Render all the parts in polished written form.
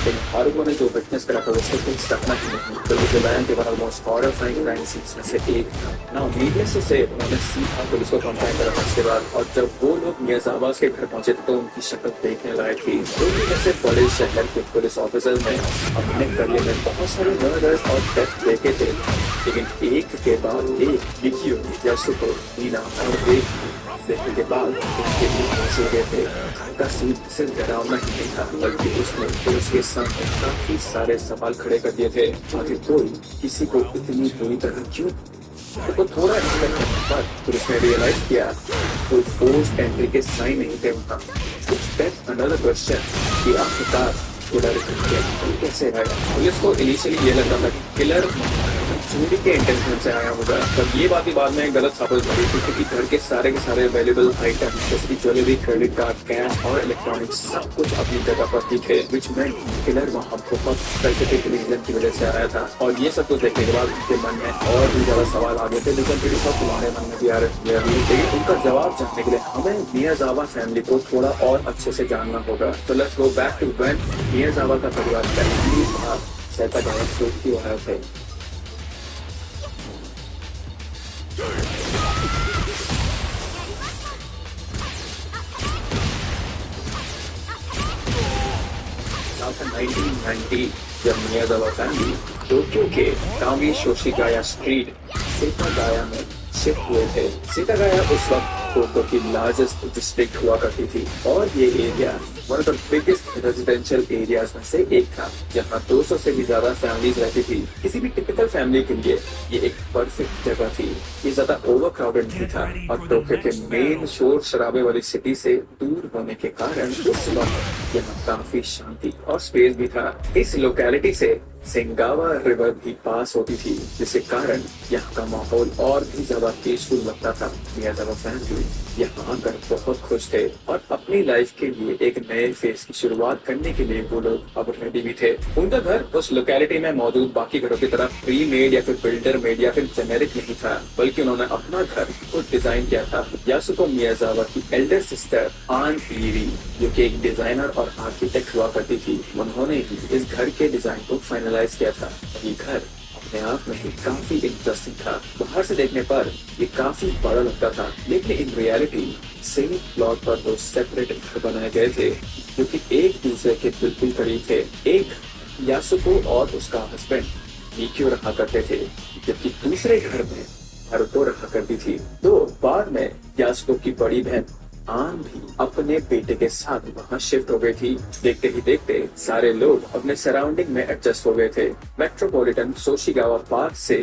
लेकिन हर को ने जो विटनेस करा था उसको कुछ करना ही नहीं, क्योंकि ब्रायन के one of most horrifying crime scenes में से एक था। नाउ नीडलेस टू से उन्होंने सीधा पुलिस को कॉन्टैक्ट करा उसके बाद, और जब वो लोग मियाजावा के घर पहुंचे तो उनकी शक्ल देखने लायक थी। क्योंकि जैसे बड़े शहर के पुलिस ऑफिसर ने अपने करियर में बहुत सारे मर्डर्स और डेथ देखे थे, लेकिन एक के बाद एक विकियो, यासुको, नीना और एक देखने के बाद उनके मुंह पहुंचे गए थे। का सीन सिर्फ डरावना ही नहीं था, बल्कि उसने पुलिस के सामने काफी सारे सवाल खड़े कर दिए थे। आखिर कोई किसी को इतनी बुरी तरह क्यों? तो थोड़ा एक्सपेक्ट करने पर पुलिस ने रियलाइज किया कोई फोर्स एंट्री के साइन नहीं थे वहाँ। अनदर क्वेश्चन कि आखिरकार किलर कैसे आया? पुलिस को इनिशियली ये लगता था कि किलर चोरी के इंटेंशन से आया होगा, पर ये बात भी बाद में गलत साबित हुई थी, क्योंकि घर के सारे वैल्यूएबल आइटम जैसे कि ज्वेलरी, क्रेडिट कार्ड, कैश और इलेक्ट्रॉनिक्स सब कुछ अपनी जगह पर ही थे, विच में किलर वहाँ बहुत स्पेसिफिक रीजन की वजह से आया था। और ये सब कुछ देखने के बाद उनके मन में और भी ज्यादा सवाल आ गए थे, लेकिन फिर सब तुम्हारे मन में भी आ रहे थे। लेकिन उनका जवाब जानने के लिए हमें मियाजावा फैमिली को थोड़ा और अच्छे से जानना होगा। तो let's go back to when Miyazawa का परिवार पहली बार सैतागाया टोक्यो आया थे। साल 1990 जब मियाजावा फैमिली टोक्यो के कामी शोशिगाया स्ट्रीट सेतागाया में शिफ्ट हुए थे। सेतागाया उस वक्त टोक्यो की लार्जेस्ट डिस्ट्रिक्ट हुआ करती थी, और ये area one of the biggest residential areas में से एक था, जहाँ 200 से भी ज्यादा फैमिलीज रहती थी। किसी भी टिपिकल फैमिली के लिए ये एक परफेक्ट जगह थी। ये ज्यादा ओवर क्राउडेड नहीं था, और टोक्यो के मेन शोर शराबे वाली सिटी से दूर होने के कारण उस वक्त यहाँ काफी शांति और स्पेस भी था। इस लोकेलिटी से सेंगावा रिवर भी पास होती थी, जिसके कारण यहाँ का माहौल और भी ज्यादा पीसफुल लगता था। मियाजावा फैमिली यहाँ आकर बहुत खुश थे, और अपनी लाइफ के लिए एक नए फेज की शुरुआत करने के लिए वो लोग अब रेडी भी थे। उनका घर उस लोकेलिटी में मौजूद बाकी घरों की तरह प्री मेड या फिर बिल्डर मेड या फिर जेनेरिक नहीं था, बल्कि उन्होंने अपना घर खुद डिजाइन किया था। यासुको मियाजावा की एल्डर सिस्टर आन इरी, जो कि एक डिजाइनर और आर्किटेक्ट हुआ करती थी, उन्होंने ही इस घर के डिजाइन को फाइनलाइज किया था। ये घर अपने आप में ही काफी इंटरेस्टिंग था। बाहर से देखने पर ये काफी बड़ा लगता था, लेकिन इन रियलिटी सेम प्लॉट पर दो सेपरेट घर बनाए गए थे, जो कि एक दूसरे के बिल्कुल करीब थे। एक यासुको और उसका हस्बैंड मिकियो रहा करते थे, जबकि दूसरे घर में हारुतो रहा करती थी। तो बाद में यासुको की बड़ी बहन आन भी अपने बेटे के साथ वहाँ शिफ्ट हो गई थी। देखते ही देखते सारे लोग अपने सराउंडिंग में एडजस्ट हो गए थे। मेट्रोपॉलिटन सोशिगावा पार्क से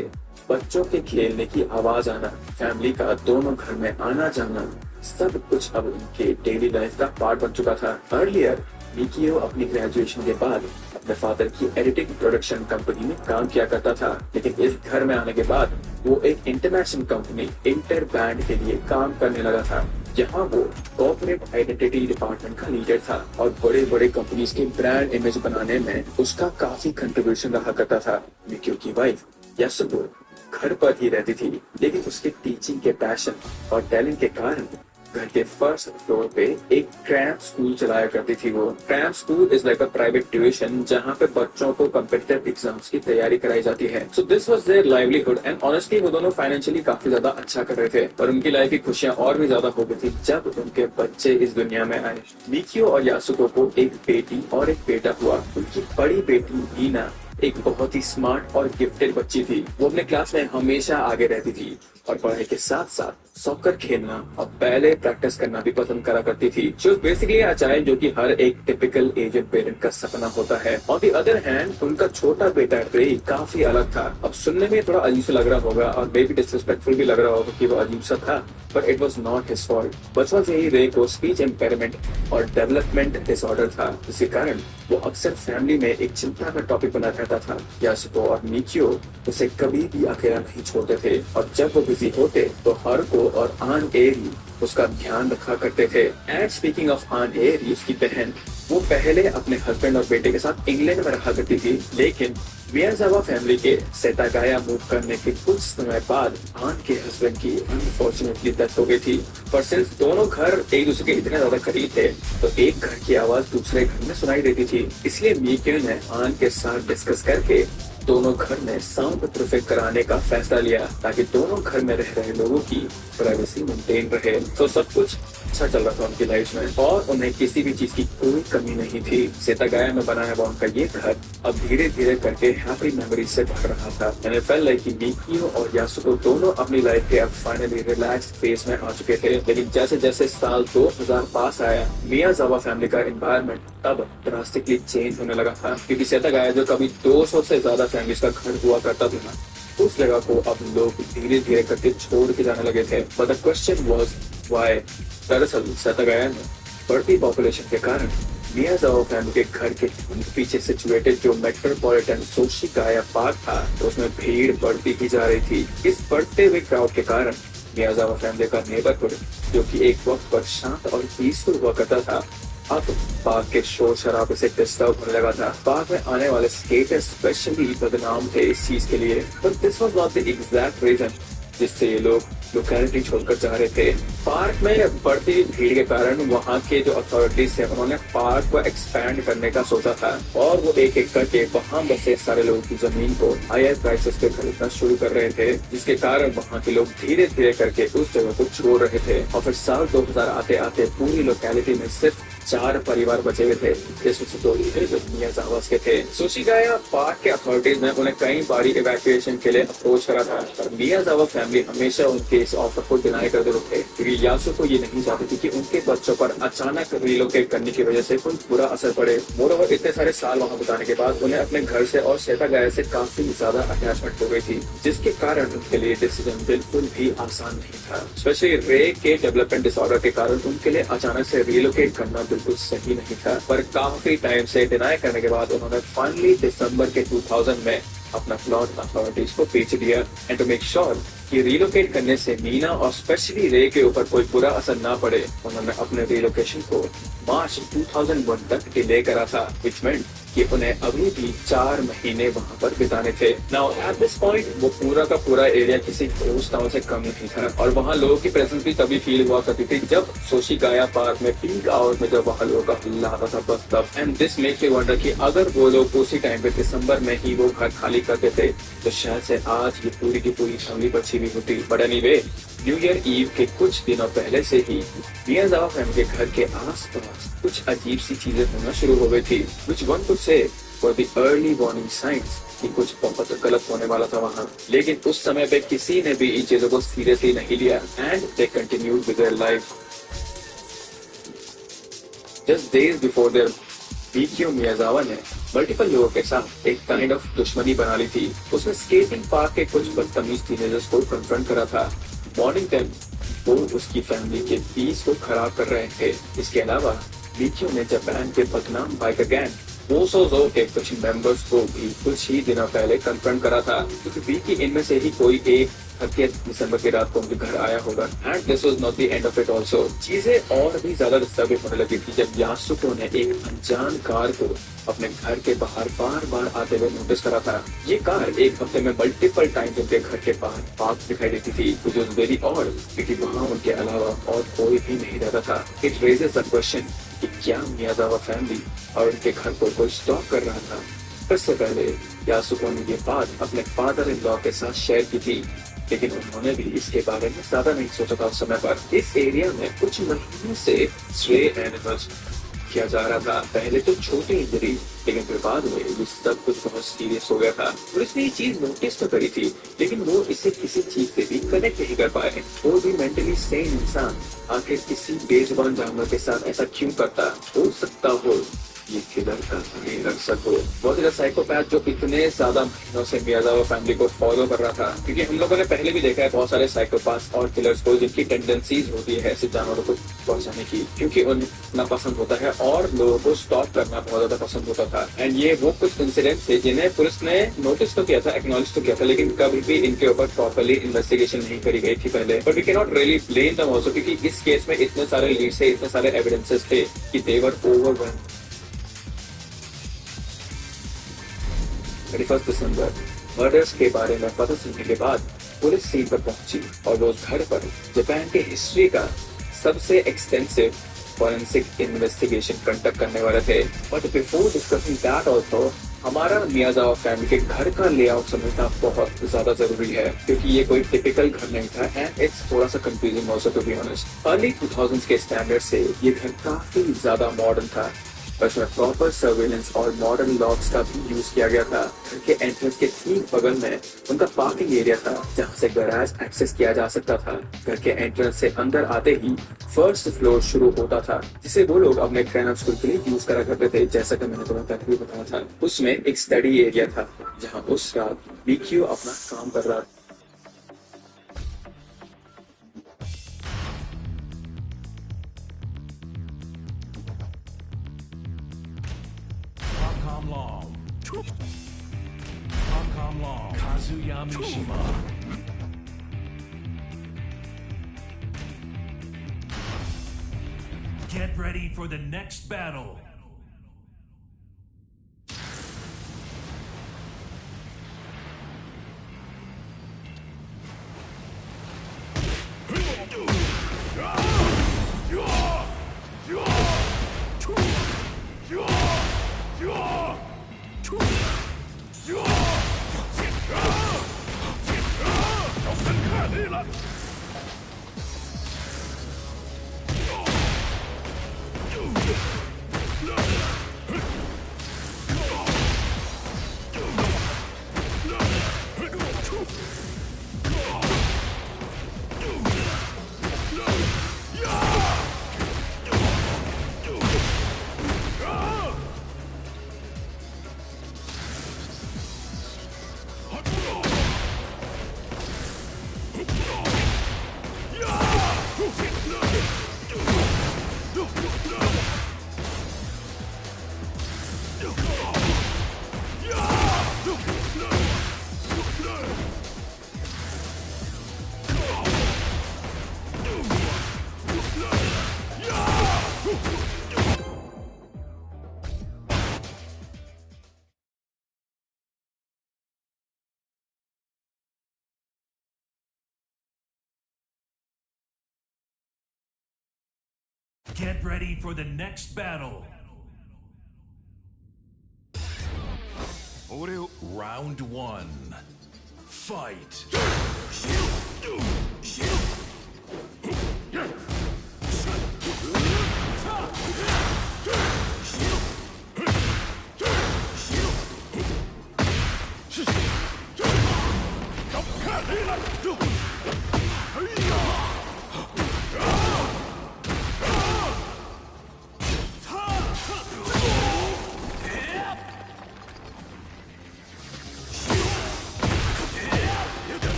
बच्चों के खेलने की आवाज आना, फैमिली का दोनों घर में आना जाना, सब कुछ अब उनके डेली लाइफ का पार्ट बन चुका था। अर्लियर मिकियो अपनी ग्रेजुएशन के बाद अपने फादर की एडिटिंग प्रोडक्शन कंपनी में काम किया करता था, लेकिन इस घर में आने के बाद वो एक इंटरनेशनल कंपनी इंटर बैंड के लिए काम करने लगा था, जहाँ वो कॉर्पोरेट आइडेंटिटी डिपार्टमेंट का लीडर था, और बड़े बड़े कंपनीज के ब्रांड इमेज बनाने में उसका काफी कंट्रीब्यूशन रहा करता था। मिकियो की वाइफ यासुको घर पर ही रहती थी, लेकिन उसके टीचिंग के पैशन और टैलेंट के कारण घर के फर्स्ट फ्लोर पे एक क्रैम्प स्कूल चलाया करती थी। वो cramp school is like a private tuition, जहाँ पे बच्चों को कॉम्पिटिटिव एग्जाम्स की तैयारी कराई जाती है। So this was their livelihood, and honestly वो दोनों फाइनेंशियली काफी ज्यादा अच्छा कर रहे थे, और उनकी लाइफ की खुशियां और भी ज्यादा हो गई थी जब उनके बच्चे इस दुनिया में आए। मिकियो और यासुको को एक बेटी और एक बेटा हुआ। उनकी बड़ी बेटी नीना एक बहुत ही स्मार्ट और गिफ्टेड बच्ची थी। वो अपने क्लास में हमेशा आगे रहती थी, और पढ़ाई के साथ साथ सॉकर खेलना और बैले प्रैक्टिस करना भी पसंद करा करती थी। She was basically a child, जो कि हर एक टिपिकल एजेड पेरेंट का सपना होता है। ऑन द अदर हैंड उनका छोटा बेटा रे काफी अलग था। अब सुनने में थोड़ा अजीब सा लग रहा होगा, और मे बी डिसरिस्पेक्टफुल भी लग रहा होगा कि वो अजीब सा था, but it was not his fault. बचपन से ही रे को स्पीच इम्पेयरमेंट और डेवलपमेंट डिसऑर्डर था, जिसके कारण वो अक्सर फैमिली में एक चिंता का टॉपिक बना रहता था। यासुको और मिकियो उसे कभी भी अकेला नहीं छोड़ते थे, और जब वो बिजी होते तो हारुको और आन एरी उसका ध्यान रखा करते थे। एंड स्पीकिंग ऑफ आन एरी, उसकी बहन, वो पहले अपने हस्बैंड और बेटे के साथ इंग्लैंड में रहा करती थी, लेकिन मियाजावा फैमिली के सेतागाया मूव करने के कुछ समय बाद आन के हस्बैंड की अनफॉर्चुनेटली डेथ हो गई थी। पर सिर्फ दोनों घर एक दूसरे के इतने ज्यादा करीब थे तो एक घर की आवाज दूसरे घर में सुनाई देती थी। इसलिए मीक्यू ने आन के साथ डिस्कस करके दोनों घर में साउंड प्रूफिंग कराने का फैसला लिया ताकि दोनों घर में रह रहे लोगों की प्राइवेसी मेंटेन रहे। तो सब कुछ अच्छा चल रहा था उनकी लाइफ में और उन्हें किसी भी चीज की कोई कमी नहीं थी। सेतागाया में बनाया हुआ उनका ये घर अब धीरे धीरे करके हैप्पी मेमोरी से भर रहा था। मैंने फेल लाइक कि मिकियो और यासुको दोनों अपनी लाइफ के अब फाइनली रिलैक्स फेज में आ चुके थे। लेकिन जैसे जैसे साल 2000 पास आया मियाजावा फैमिली का एनवायरनमेंट तब ड्रास्टिकली चेंज होने लगा था, क्योंकि सेतागाया जो कभी 200 से ज्यादा फैमिलीज का घर हुआ करता था उस जगह को अब लोग धीरे धीरे करके छोड़ के जाने लगे थे। But the question was why. दरअसल सेतागाया में बढ़ती पॉपुलेशन के कारण मियाजावा फैमिली के घर के पीछे सिचुएटेड जो मेट्रोपॉलिटन सोशिगाया पार्क था तो उसमें भीड़ बढ़ती ही जा रही थी। इस बढ़ते हुए क्राउड के कारण मियाजावा फैमिली का नेबरहुड जो कि एक वक्त पर शांत और पीसफुल हुआ करता था अब पार्क के शोर शराबे से डिस्टर्ब होने लगा था। पार्क में आने वाले स्केटर्स स्पेशली बदनाम थे इस चीज के लिए, but this was not the exact reason जिससे ये लोग लोकेलिटी छोड़कर जा रहे थे। पार्क में बढ़ती भीड़ के कारण वहाँ के जो अथॉरिटीज थे उन्होंने पार्क को एक्सपैंड करने का सोचा था और वो एक एक करके वहाँ बसे सारे लोगों की जमीन को हायर प्राइसेस पे खरीदना शुरू कर रहे थे, जिसके कारण वहाँ के लोग धीरे धीरे करके उस जगह को छोड़ रहे थे। और फिर साल 2000 आते आते पूरी लोकेलिटी में सिर्फ 4 परिवार बचे हुए थे, जिसमें से 2 जो मियाजावा के थे। सोशिगाया पार्क के अथॉरिटीज ने उन्हें कई बारी इवैक्यूएशन के लिए अप्रोच करा था, पर मियाजावा फैमिली हमेशा उनके इस ऑफर को डिनाई कर देते थे क्योंकि यासुको ये नहीं चाहते थे कि उनके बच्चों पर अचानक रिलोकेट करने की वजह से कोई बुरा असर पड़े। मोरओवर इतने सारे साल वहाँ बिताने के बाद उन्हें अपने घर से और सेतागाया से काफी ज्यादा अटैचमेंट हो गई थी, जिसके कारण उनके लिए डिसीजन बिल्कुल भी आसान नहीं था। स्पेशली रे के डेवलपमेंट डिसऑर्डर के कारण उनके लिए अचानक से रिलोकेट करना बिल्कुल सही नहीं था। पर काफी टाइम से डिनाई करने के बाद उन्होंने फाइनली दिसंबर के 2000 में अपना प्लॉट अथॉरिटीज को बेच दिया एंड टू मेक श्योर कि रिलोकेट करने से मीना और स्पेशली रे के ऊपर कोई बुरा असर ना पड़े उन्होंने अपने रिलोकेशन को मार्च 2001 तक डिले करा था, विच मेंट कि उन्हें अभी भी 4 महीने वहाँ पर बिताने थे। नाउ एट दिस पॉइंट वो पूरा का पूरा एरिया किसी घोस्ट टाउन से कम नहीं था और वहाँ लोगों की प्रेजेंस भी तभी फील हुआ करती थी जब सोशिगाया पार्क में पीक आवर में जब वहाँ लोगों का हल्ला आता था बस तब। And this make you wonder कि अगर वो लोग उसी टाइम पे दिसंबर में ही वो घर खाली करते थे तो शायद से आज ये पूरी की पूरी फैमिली बची हुई होती। But anyway New Year Eve के कुछ दिनों पहले से ही मियाजावा फैमिली के घर के आसपास कुछ अजीब सी चीजें होना शुरू हो गई थी, which one could say were the early warning signs कि कुछ बहुत गलत होने वाला था वहाँ। लेकिन उस समय पे किसी ने भी इन चीजों को सीरियसली नहीं लिया and they continued with their life. Just days before their Mikio Miyazawa ने मल्टीपल लोगों के साथ एक काइंड ऑफ दुश्मनी बना ली थी। उसने स्केटिंग पार्क के कुछ बदतमीज टीनेजर्स को कन्फ्रंट करा था। मॉर्निंग टाइम वो उसकी फैमिली के पीस को खराब कर रहे थे। इसके अलावा मिकियो ने जापान के बदनाम बाइकर गैंग ओसोजो के कुछ मेंबर्स को भी कुछ ही दिनों पहले कन्फ्रंट करा था, क्योंकि विकी इनमें से ही कोई एक 30 दिसंबर की रात को उनके घर आया होगा। And this was not the end of it also. चीजें और भी ज्यादा डिस्टर्बिंग होने लगी थी जब यासुको ने एक अनजान कार को अपने घर के बाहर बार बार आते हुए नोटिस करा था। ये कार एक हफ्ते में मल्टीपल टाइम्स उनके घर के बाहर पार्क दिखाई देती थी, which was very odd, क्योंकि वहाँ उनके अलावा और कोई भी नहीं रहता था। It raises the question कि क्या मियाजावा फैमिली और उनके घर को कोई स्टॉक कर रहा था। इससे पहले यासुको ने ये बात अपने फादर इन लॉ के साथ शेयर की थी, लेकिन उन्होंने भी इसके बारे में ज्यादा नहीं सोचा था उस समय पर। इस एरिया में कुछ महीनों से स्ट्रे एनिमल्स किया जा रहा था। पहले तो छोटी इंजरी, लेकिन फिर बाद में ये सब कुछ बहुत सीरियस हो गया था। पुलिस ने ये चीज नोटिस तो करी थी, लेकिन वो इसे किसी चीज से भी कनेक्ट नहीं कर पाए। वो भी मेंटली सेन इंसान आखिर किसी बेजुबान जानवर के साथ ऐसा क्यों करता। हो सकता हो ये किलर का रक्षक हो, बहुत ज्यादा साइकोपैथ जो इतने ज्यादा महीनों से मियाजावा फैमिली को फॉलो कर रहा था। क्योंकि हम लोगों ने पहले भी देखा है बहुत सारे साइकोपैथ और किलर्स को जिनकी टेंडेंसीज होती है ऐसे जानवरों को पहुंचाने की, क्योंकि उन्हें पसंद होता है और लोगों को स्टॉप करना बहुत ज्यादा पसंद होता था। एंड ये वो कुछ इंसिडेंट थे जिन्हें पुलिस ने नोटिस तो किया था, एक्नॉलेज तो किया था, लेकिन कभी भी इनके ऊपर प्रॉपरली इन्वेस्टिगेशन नहीं करी गई थी पहले। But we can not really blame them also, क्योंकि इस केस में इतने सारे लीड्स थे, इतने सारे एविडेंसेस थे कि दे वर ओवरवेल्म्ड। 31 दिसंबर मर्डर्स के बारे में पता चलने के बाद पुलिस सीन पर पहुंची और वो उस घर पर जापान के हिस्ट्री का सबसे एक्सटेंसिव फॉरेंसिक इन्वेस्टिगेशन कंडक्ट करने वाले थे। But before discussing that also हमारा मियाजावा फैमिली के घर का लेआउट समझना बहुत ज्यादा जरूरी है, क्योंकि ये कोई टिपिकल घर नहीं था एंड इट्स थोड़ा सा confusing also to be honest. Early 2000s के स्टैंडर्ड से ये घर काफी ज्यादा मॉडर्न था, उसमें प्रॉपर सर्वेलेंस और मॉडर्न लॉक्स का भी यूज किया गया था। घर के एंट्रेंस के ठीक बगल में उनका पार्किंग एरिया था, जहां से गैराज एक्सेस किया जा सकता था। घर के एंट्रेंस से अंदर आते ही फर्स्ट फ्लोर शुरू होता था, जिसे वो लोग अपने ट्रेन स्कूल के लिए यूज करा करते थे। जैसा कि मैंने तुम्हें पहले भी बताया था, उसमें एक स्टडी एरिया था जहाँ उस रात बीक्यू अपना काम कर रहा था। Get ready for the next battle. Get ready for the next battle. Round one. Fight.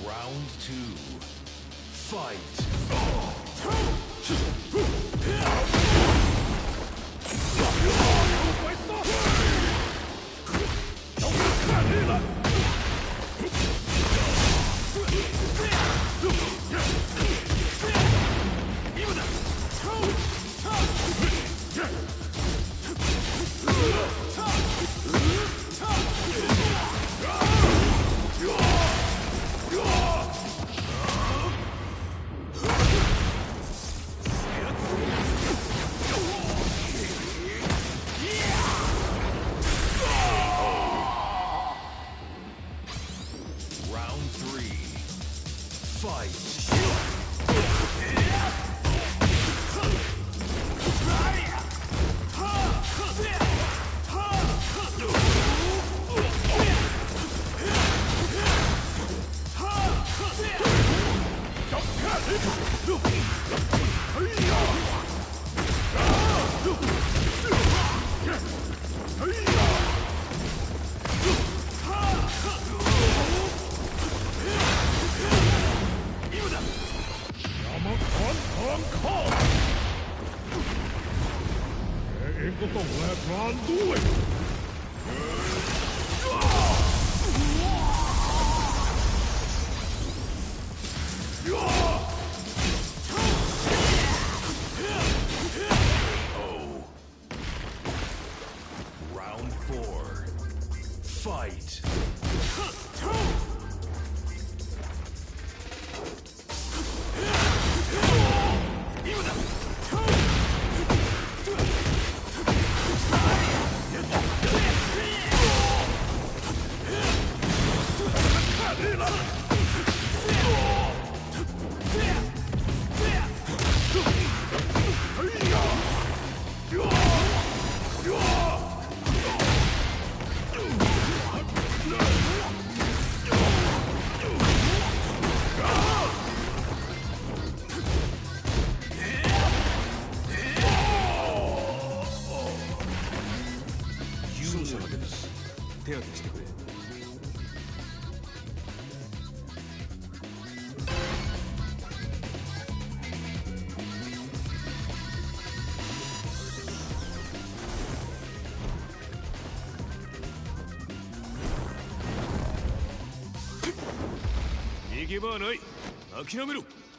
Round Fight.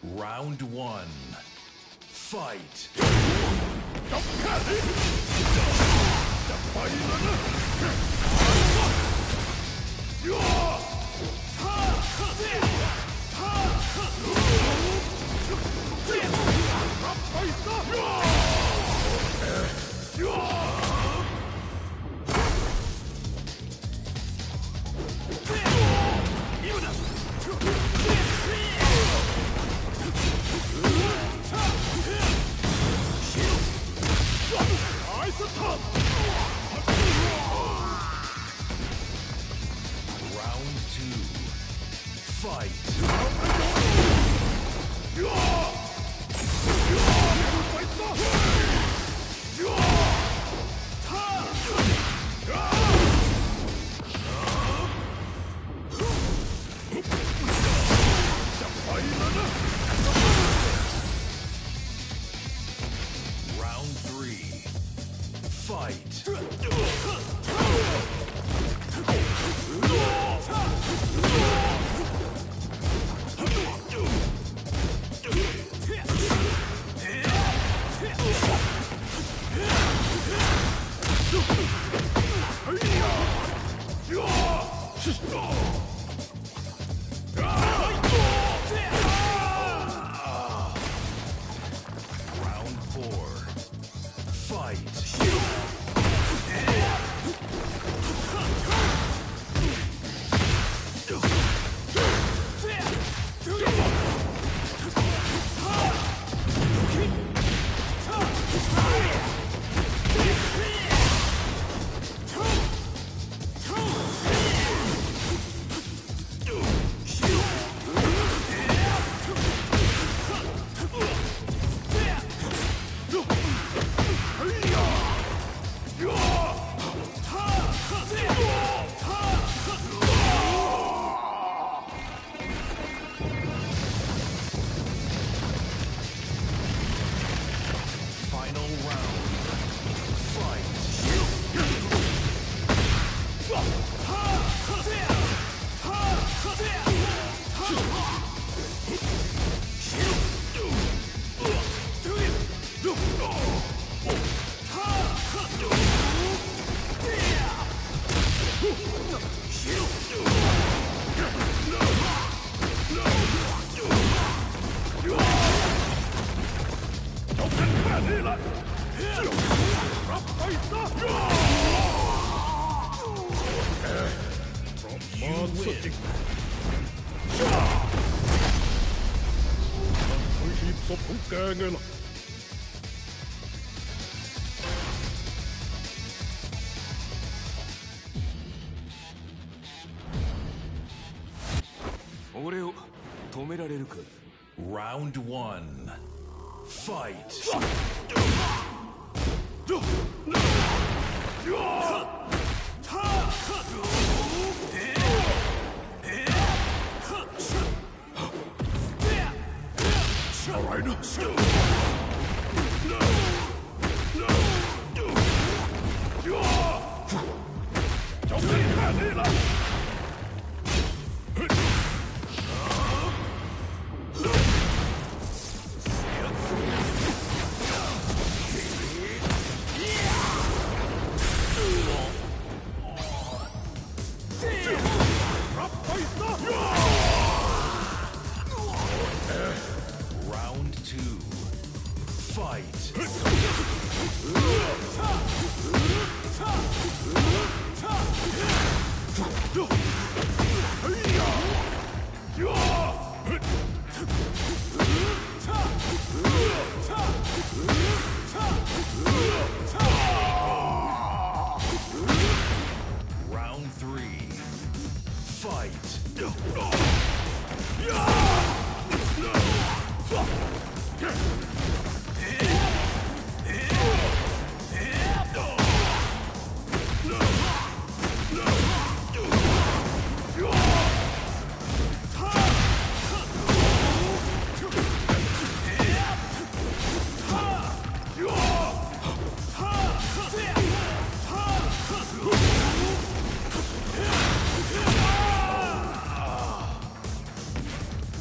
Round 1. Fight. Round 2. Fight. Round 3. Fight. Round 4. Fight. Final round. Round 1. Fight. Fight.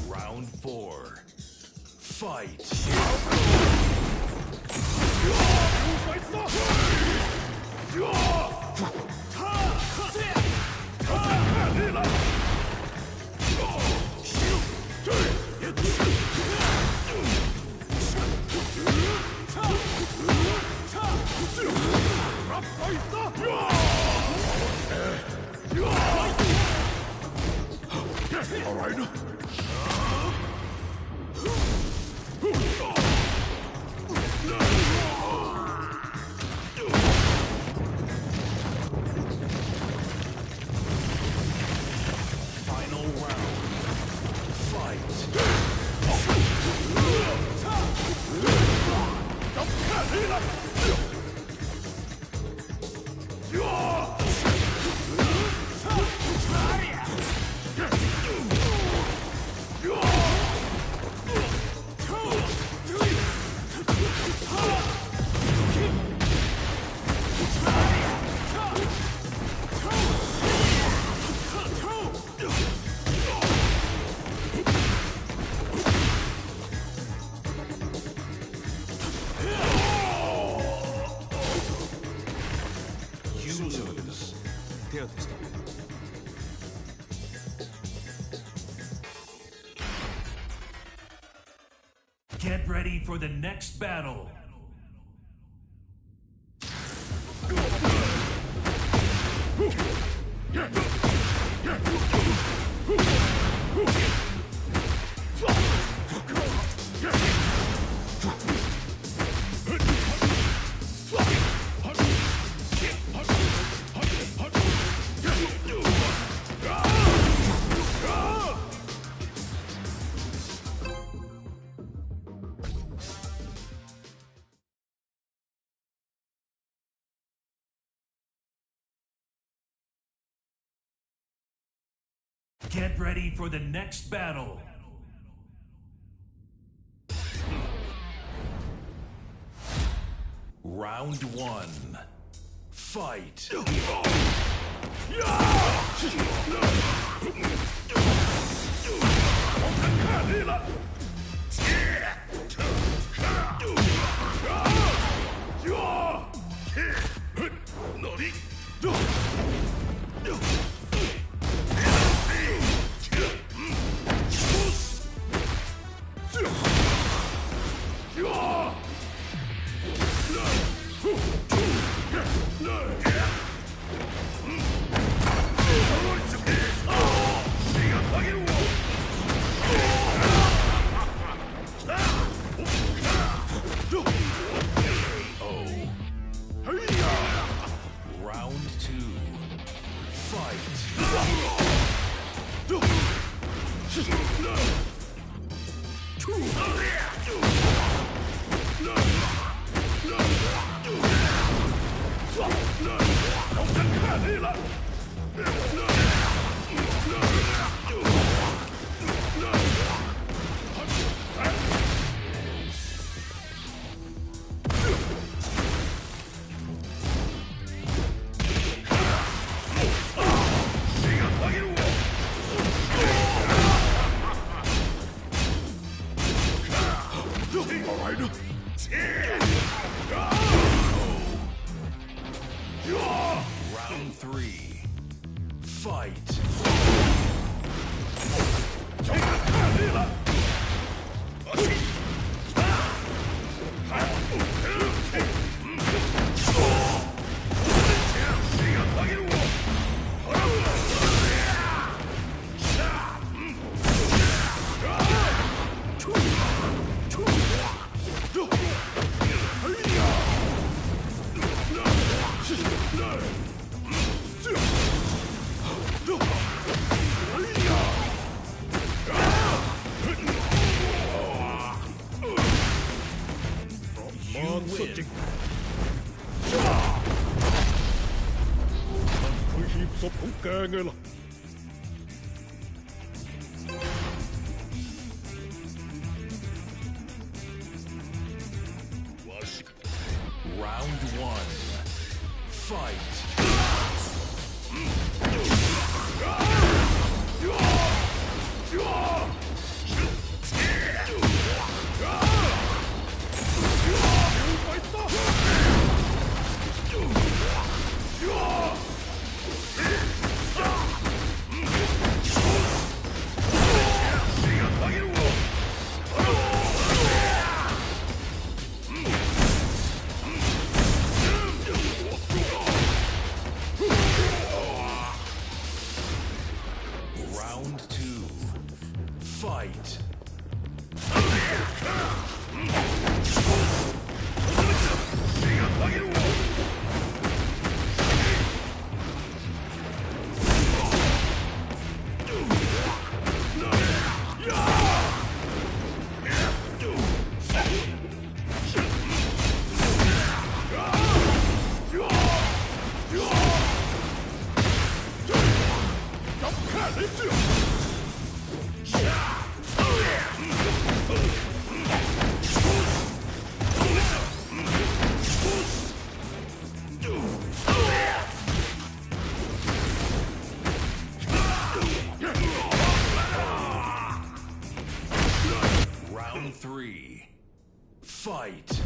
Round 4. Fight. All right. Final round. Fight. You lose. Get ready for the next battle. Get ready for the next battle. Round 1. Fight. Round 2. Round 3. Fight. พของแกไงล่ะ Round one. Fight. Round two. Fight. Round three. Fight.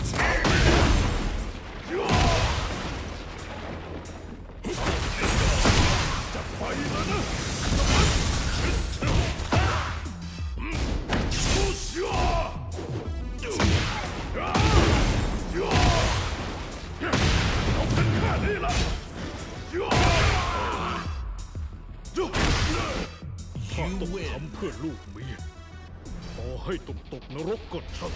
ข้าต้องทำเพื่อลูกเมียต่อให้ตกนรกก็ช่าง